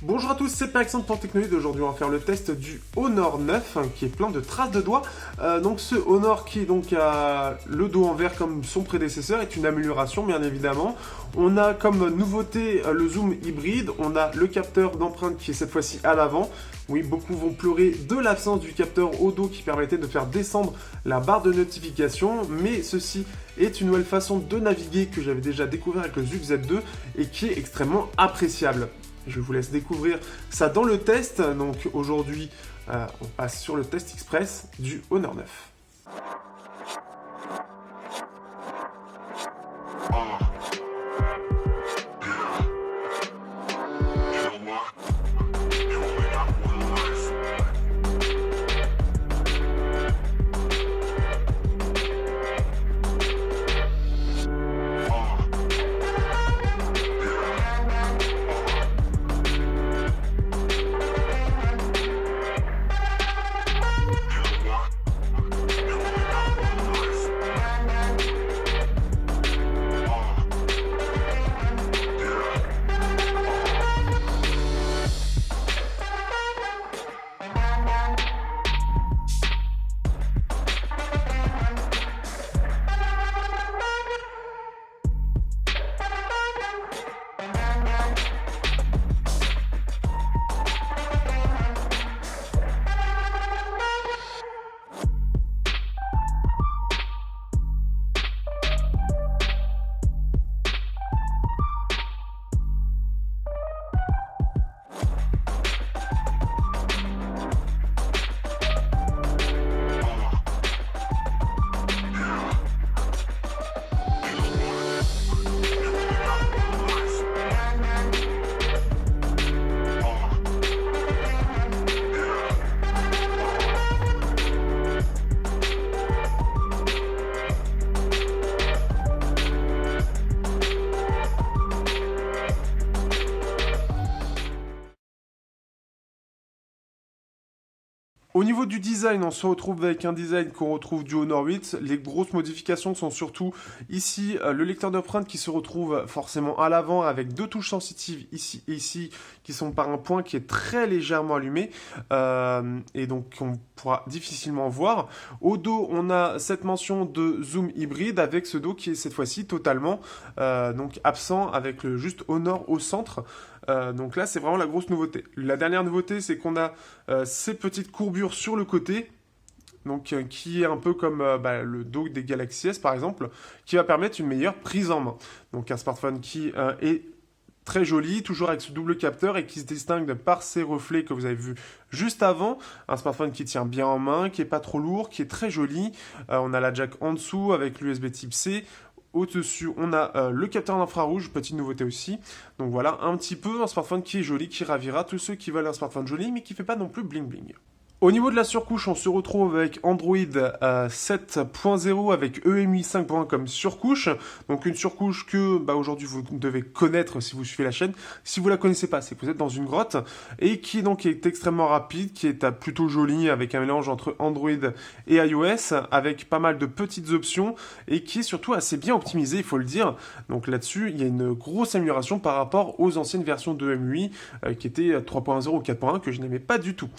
Bonjour à tous, c'est Alexandre pour Technoïd. Aujourd'hui, on va faire le test du Honor 9 qui est plein de traces de doigts. Donc, ce Honor qui donc a le dos en vert comme son prédécesseur est une amélioration, bien évidemment. On a comme nouveauté le zoom hybride. On a le capteur d'empreinte qui est cette fois-ci à l'avant. Oui, beaucoup vont pleurer de l'absence du capteur au dos qui permettait de faire descendre la barre de notification, mais ceci est une nouvelle façon de naviguer que j'avais déjà découvert avec le Zug Z2 et qui est extrêmement appréciable. Je vous laisse découvrir ça dans le test. Donc aujourd'hui, on passe sur le test express du Honor 9. Au niveau du design, on se retrouve avec un design qu'on retrouve du Honor 8. Les grosses modifications sont surtout ici le lecteur d'empreinte qui se retrouve forcément à l'avant avec deux touches sensitives ici et ici qui sont par un point qui est très légèrement allumé et donc on pourra difficilement voir. Au dos, on a cette mention de zoom hybride avec ce dos qui est cette fois-ci totalement donc absent avec le juste Honor au centre. Donc là, c'est vraiment la grosse nouveauté. La dernière nouveauté, c'est qu'on a ces petites courbures sur le côté, donc qui est un peu comme le dos des Galaxy S par exemple, qui va permettre une meilleure prise en main. Donc un smartphone qui est très joli, toujours avec ce double capteur et qui se distingue par ses reflets que vous avez vu juste avant. Un smartphone qui tient bien en main, qui est pas trop lourd, qui est très joli. On a la jack en dessous avec l'USB type C. Au-dessus, on a le capteur d'infrarouge, petite nouveauté aussi. Donc voilà, un petit peu un smartphone qui est joli, qui ravira tous ceux qui veulent un smartphone joli, mais qui ne fait pas non plus bling bling. Au niveau de la surcouche, on se retrouve avec Android 7.0 avec EMUI 5.1 comme surcouche. Donc une surcouche que aujourd'hui vous devez connaître si vous suivez la chaîne. Si vous la connaissez pas, c'est que vous êtes dans une grotte. Et qui donc est extrêmement rapide, qui est plutôt jolie avec un mélange entre Android et iOS, avec pas mal de petites options et qui est surtout assez bien optimisé, il faut le dire. Donc là-dessus, il y a une grosse amélioration par rapport aux anciennes versions de EMUI qui étaient 3.0 ou 4.1 que je n'aimais pas du tout.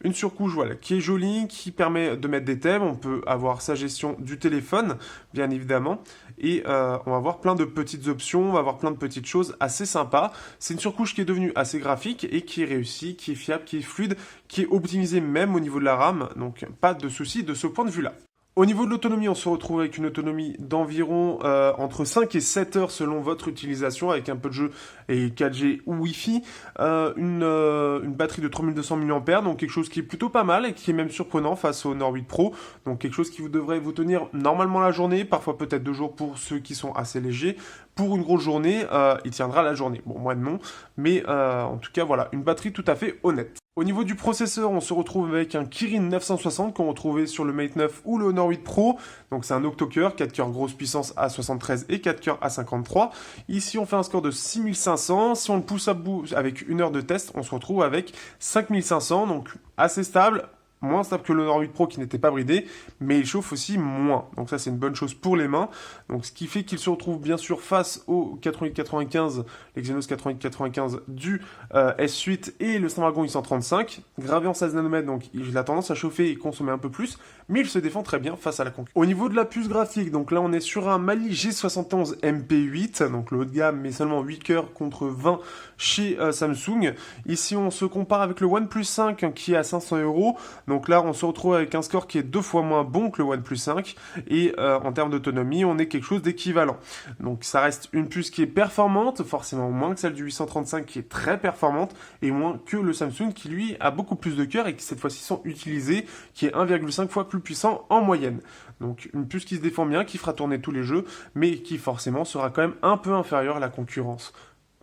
Une surcouche voilà, qui est jolie, qui permet de mettre des thèmes. On peut avoir sa gestion du téléphone, bien évidemment. Et on va avoir plein de petites options, on va avoir plein de petites choses assez sympas. C'est une surcouche qui est devenue assez graphique et qui est réussie, qui est fiable, qui est fluide, qui est optimisée même au niveau de la RAM. Donc pas de souci de ce point de vue-là. Au niveau de l'autonomie, on se retrouve avec une autonomie d'environ entre 5 et 7 heures selon votre utilisation, avec un peu de jeu et 4G ou Wi-Fi. Une batterie de 3200 mAh, donc quelque chose qui est plutôt pas mal et qui est même surprenant face au Honor 8 Pro. Donc quelque chose qui devrait vous tenir normalement la journée, parfois peut-être 2 jours pour ceux qui sont assez légers. Pour une grosse journée, il tiendra la journée. Bon, moi non, mais en tout cas voilà, une batterie tout à fait honnête. Au niveau du processeur, on se retrouve avec un Kirin 960 qu'on retrouvait sur le Mate 9 ou le Honor 8 Pro. Donc c'est un octo-cœur, 4 cœurs grosse puissance à 73 et 4 cœurs à 53. Ici, on fait un score de 6500. Si on le pousse à bout avec une heure de test, on se retrouve avec 5500. Donc assez stable, moins stable que l'Honor 8 Pro qui n'était pas bridé, mais il chauffe aussi moins. Donc ça c'est une bonne chose pour les mains. Donc ce qui fait qu'il se retrouve bien sûr face au 8895, l'Exynos 8895 du S8 et le Snapdragon 835, gravé en 16 nanomètres, donc il a tendance à chauffer et consommer un peu plus, mais il se défend très bien face à la concurrence. Au niveau de la puce graphique, donc là on est sur un Mali G71 MP8, donc le haut de gamme, mais seulement 8 cœurs contre 20 chez Samsung. Ici on se compare avec le OnePlus 5 qui est à 500 €. Donc là, on se retrouve avec un score qui est 2 fois moins bon que le OnePlus 5. Et en termes d'autonomie, on est quelque chose d'équivalent. Donc ça reste une puce qui est performante, forcément moins que celle du 835 qui est très performante, et moins que le Samsung qui lui a beaucoup plus de cœurs et qui cette fois-ci sont utilisés, qui est 1,5 fois plus puissant en moyenne. Donc une puce qui se défend bien, qui fera tourner tous les jeux, mais qui forcément sera quand même un peu inférieure à la concurrence.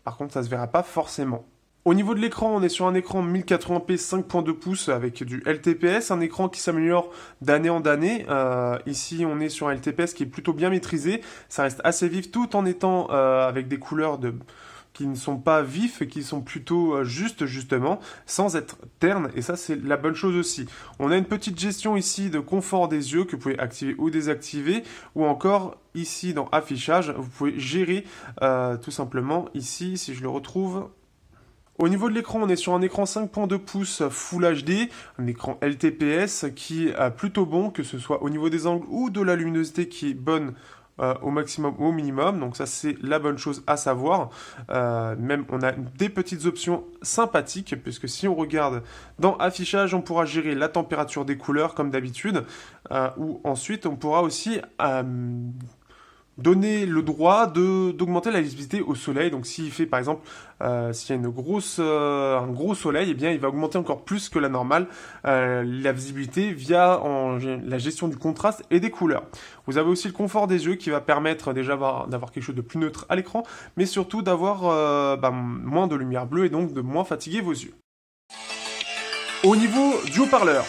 Par contre, ça se verra pas forcément. Au niveau de l'écran, on est sur un écran 1080p 5.2 pouces avec du LTPS, un écran qui s'améliore d'année en année. Ici, on est sur un LTPS qui est plutôt bien maîtrisé. Ça reste assez vif tout en étant avec des couleurs qui ne sont pas vifs, qui sont plutôt justes justement, sans être ternes, et ça c'est la bonne chose aussi. On a une petite gestion ici de confort des yeux que vous pouvez activer ou désactiver, ou encore ici dans affichage, vous pouvez gérer tout simplement ici, si je le retrouve. Au niveau de l'écran, on est sur un écran 5.2 pouces Full HD, un écran LTPS qui est plutôt bon, que ce soit au niveau des angles ou de la luminosité qui est bonne au maximum ou au minimum. Donc ça, c'est la bonne chose à savoir. Même, on a des petites options sympathiques, puisque si on regarde dans affichage, on pourra gérer la température des couleurs comme d'habitude, ou ensuite, on pourra aussi donner le droit d'augmenter la visibilité au soleil. Donc s'il fait par exemple, s'il y a un gros soleil, eh bien il va augmenter encore plus que la normale la visibilité via la gestion du contraste et des couleurs. Vous avez aussi le confort des yeux qui va permettre déjà d'avoir quelque chose de plus neutre à l'écran, mais surtout d'avoir moins de lumière bleue et donc de moins fatiguer vos yeux. Au niveau du haut-parleur,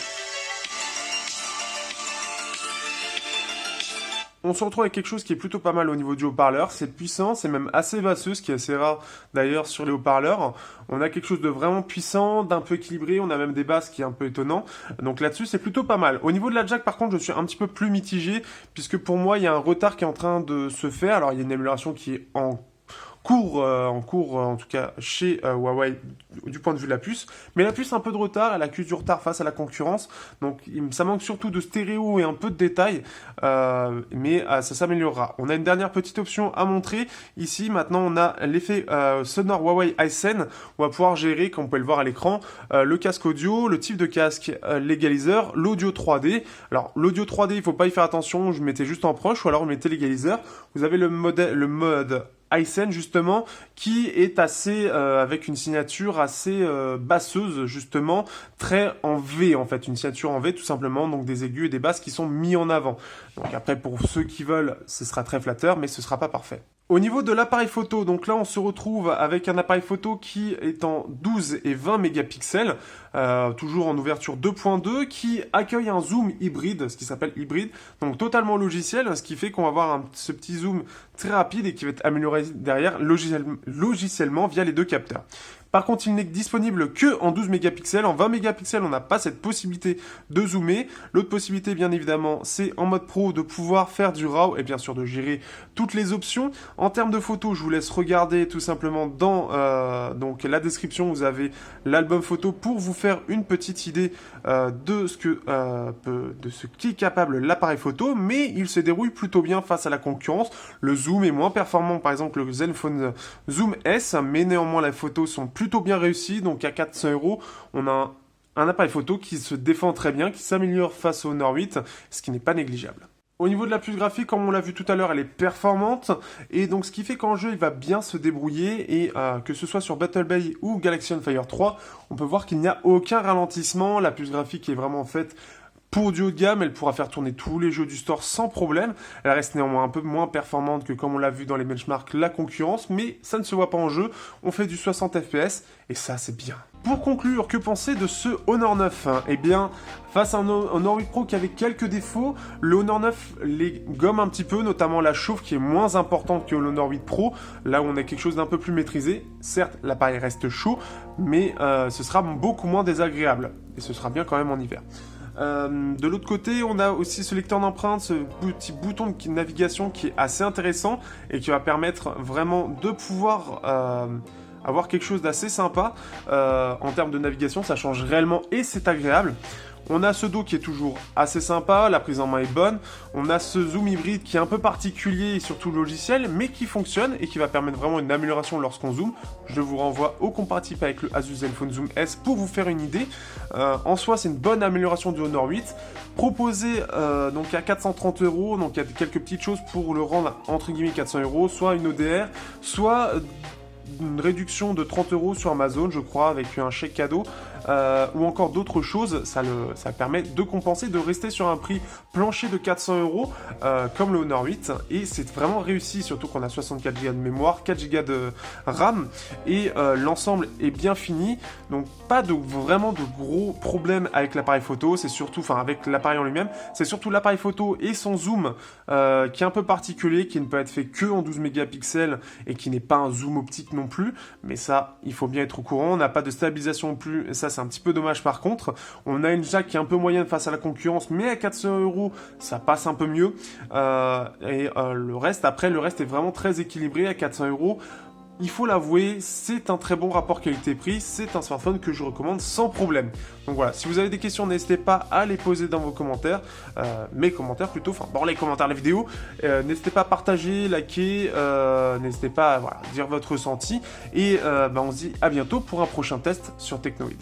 on se retrouve avec quelque chose qui est plutôt pas mal au niveau du haut-parleur. C'est puissant, c'est même assez basseux, ce qui est assez rare d'ailleurs sur les haut-parleurs. On a quelque chose de vraiment puissant, d'un peu équilibré, on a même des basses qui est un peu étonnant. Donc là-dessus, c'est plutôt pas mal. Au niveau de la jack, par contre, je suis un petit peu plus mitigé, puisque pour moi, il y a un retard qui est en train de se faire. Alors, il y a une amélioration qui est en cours, en tout cas chez Huawei du point de vue de la puce, mais la puce a un peu de retard, elle accuse du retard face à la concurrence, donc ça manque surtout de stéréo et un peu de détails, mais ça s'améliorera. On a une dernière petite option à montrer, ici maintenant on a l'effet sonore Huawei Hisense, on va pouvoir gérer, comme vous pouvez le voir à l'écran, le casque audio, le type de casque, l'égaliseur, l'audio 3D. Alors l'audio 3D, il ne faut pas y faire attention, je mettais juste en proche, ou alors vous mettez l'égaliseur, vous avez le mode Hisense justement qui est assez avec une signature assez basseuse justement, très en V en fait, une signature en V tout simplement, donc des aigus et des basses qui sont mis en avant. Donc après pour ceux qui veulent, ce sera très flatteur mais ce sera pas parfait. Au niveau de l'appareil photo, donc là on se retrouve avec un appareil photo qui est en 12 et 20 mégapixels, toujours en ouverture 2.2, qui accueille un zoom hybride, ce qui s'appelle hybride, donc totalement logiciel, ce qui fait qu'on va avoir ce petit zoom très rapide et qui va être amélioré derrière logiciellement via les deux capteurs. Par contre, il n'est disponible que en 12 mégapixels. En 20 mégapixels, on n'a pas cette possibilité de zoomer. L'autre possibilité, bien évidemment, c'est en mode pro de pouvoir faire du RAW et bien sûr de gérer toutes les options. En termes de photos, je vous laisse regarder tout simplement dans donc la description. Vous avez l'album photo pour vous faire une petite idée de ce qu'est capable l'appareil photo, mais il se déroule plutôt bien face à la concurrence. Le zoom est moins performant, par exemple le Zenfone Zoom S, mais néanmoins les photos sont plutôt bien réussies. Donc à 400 €, on a un appareil photo qui se défend très bien, qui s'améliore face au Honor 8, ce qui n'est pas négligeable. Au niveau de la puce graphique, comme on l'a vu tout à l'heure, elle est performante, et donc ce qui fait qu'en jeu, il va bien se débrouiller, et que ce soit sur Battle Bay ou Galaxy on Fire 3, on peut voir qu'il n'y a aucun ralentissement. La puce graphique est vraiment faite pour du haut de gamme, elle pourra faire tourner tous les jeux du store sans problème. Elle reste néanmoins un peu moins performante que, comme on l'a vu dans les benchmarks, la concurrence, mais ça ne se voit pas en jeu. On fait du 60 FPS, et ça, c'est bien. Pour conclure, que penser de ce Honor 9 ? Eh bien, face à un Honor 8 Pro qui avait quelques défauts, le Honor 9 les gomme un petit peu, notamment la chauffe qui est moins importante que l'Honor 8 Pro, là où on a quelque chose d'un peu plus maîtrisé. Certes, l'appareil reste chaud, mais ce sera beaucoup moins désagréable, et ce sera bien quand même en hiver. De l'autre côté, on a aussi ce lecteur d'empreintes, ce petit bouton de navigation qui est assez intéressant et qui va permettre vraiment de pouvoir avoir quelque chose d'assez sympa en termes de navigation. Ça change réellement et c'est agréable. On a ce dos qui est toujours assez sympa, la prise en main est bonne. On a ce zoom hybride qui est un peu particulier et surtout logiciel, mais qui fonctionne et qui va permettre vraiment une amélioration lorsqu'on zoome. Je vous renvoie au comparatif avec le Asus Zenfone Zoom S pour vous faire une idée. En soi, c'est une bonne amélioration du Honor 8, proposé donc à 430 €. Donc il y a quelques petites choses pour le rendre entre guillemets 400 €, soit une ODR, soit une réduction de 30 € sur Amazon, je crois, avec un chèque cadeau, ou encore d'autres choses. Ça permet de compenser, de rester sur un prix plancher de 400 €, comme le Honor 8, et c'est vraiment réussi, surtout qu'on a 64 Go de mémoire, 4 Go de RAM, et l'ensemble est bien fini, donc pas vraiment de gros problèmes avec l'appareil photo, c'est surtout, enfin avec l'appareil en lui-même, c'est surtout l'appareil photo et son zoom qui est un peu particulier, qui ne peut être fait que en 12 mégapixels, et qui n'est pas un zoom optique non plus, mais ça, il faut bien être au courant. On n'a pas de stabilisation non plus, et ça c'est un petit peu dommage par contre. On a une jack qui est un peu moyenne face à la concurrence, mais à 400 €, ça passe un peu mieux. Le reste est vraiment très équilibré à 400 €. Il faut l'avouer, c'est un très bon rapport qualité-prix, c'est un smartphone que je recommande sans problème. Donc voilà, si vous avez des questions, n'hésitez pas à les poser dans vos commentaires, mes commentaires plutôt, enfin dans les commentaires de la vidéo. N'hésitez pas à partager, liker, n'hésitez pas à dire votre ressenti, et on se dit à bientôt pour un prochain test sur Teknoid.